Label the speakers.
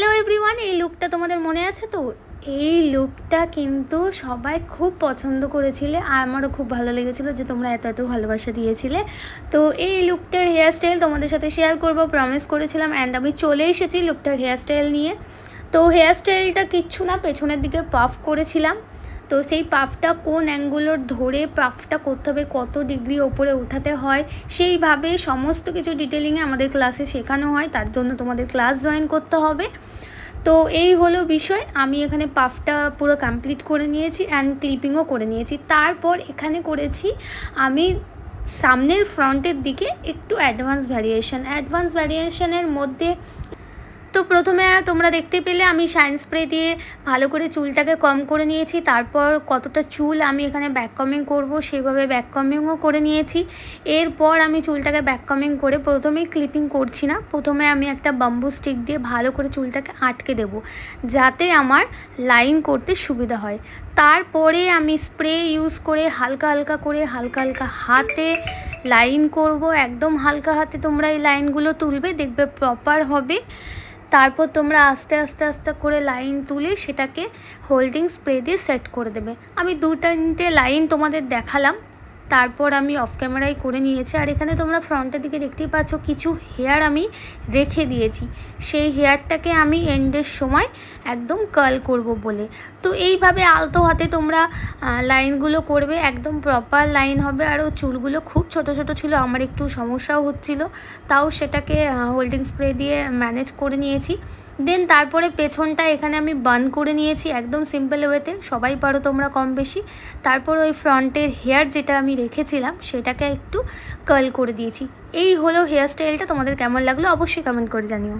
Speaker 1: Hello everyone, এই লুকটা তোমাদের মনে আছে তো? এই লুকটা কিন্তু সবাই খুব পছন্দ করেছিলে আর আমারও খুব ভালো লেগেছিলো যে তোমরা এত এত ভালোবাসা দিয়েছিলে। তো এই লুকটার হেয়ারস্টাইল তোমাদের সাথে শেয়ার করব প্রমিস করেছিলাম, অ্যান্ড আমি চলে এসেছি লুকটার হেয়ারস্টাইল নিয়ে। তো হেয়ারস্টাইলটা কিচ্ছু না, পেছনের দিকে পাফ করেছিলাম। তো সেই পাফটা কোন অ্যাঙ্গুলোর ধরে পাফটা করতে হবে, কত ডিগ্রি ওপরে উঠাতে হয়, সেইভাবে সমস্ত কিছু ডিটেলিংয়ে আমাদের ক্লাসে শেখানো হয়। তার জন্য তোমাদের ক্লাস জয়েন করতে হবে। তো এই হলো বিষয়। আমি এখানে পাফটা পুরো কমপ্লিট করে নিয়েছি অ্যান্ড ক্লিপিংও করে নিয়েছি। তারপর এখানে করেছি আমি সামনের ফ্রন্টের দিকে একটু অ্যাডভান্স ভ্যারিয়েশনের মধ্যে। তো প্রথমে তোমরা দেখতে পেলে আমি শাইন স্প্রে দিয়ে ভালো করে চুলটাকে কম করে নিয়েছি। তারপর কতটা চুল আমি এখানে ব্যাক কমিং করব সেভাবে ব্যাক কমিংও করে নিয়েছি। এরপর আমি চুলটাকে ব্যাক কমিং করে প্রথমেই ক্লিপিং করছি না, প্রথমে আমি একটা বাম্বু স্টিক দিয়ে ভালো করে চুলটাকে আটকে দেব যাতে আমার লাইন করতে সুবিধা হয়। তারপরে আমি স্প্রে ইউজ করে হালকা হালকা হাতে লাইন করব। একদম হালকা হাতে তোমরা এই লাইনগুলো তুলবে, দেখবে প্রপার হবে। তারপর তোমরা আস্তে আস্তে করে লাইন তুলে সেটাকে হোল্ডিং স্প্রে দিয়ে সেট করে দেবে। আমি 2-3টে লাইন তোমাদের দেখালাম, তারপর আমি অফ ক্যামেরায় করে নিয়েছি। আর এখানে তোমরা ফ্রন্টের দিকে দেখতেই পাচ্ছ কিছু হেয়ার আমি রেখে দিয়েছি, সেই হেয়ারটাকে আমি এন্ডের সময় একদম কার্ল করব বলে। তো এইভাবে আলতো হাতে তোমরা লাইনগুলো করবে, একদম প্রপার লাইন হবে। আর ও চুলগুলো খুব ছোট ছিল, আমার একটু সমস্যাও হচ্ছিল, তাও সেটাকে হোল্ডিং স্প্রে দিয়ে ম্যানেজ করে নিয়েছি। দেন তারপরে পেছনটা এখানে আমি বান করে নিয়েছি একদম সিম্পল ওয়েতে, সবাই পারো তোমরা কম বেশি। তারপর ওই ফ্রন্টের হেয়ার যেটা আমি রেখেছিলাম সেটাকে একটু কার্ল করে দিয়েছি। এই হলো হেয়ারস্টাইলটা। তোমাদের কেমন লাগলো অবশ্যই কমেন্ট করে জানিও।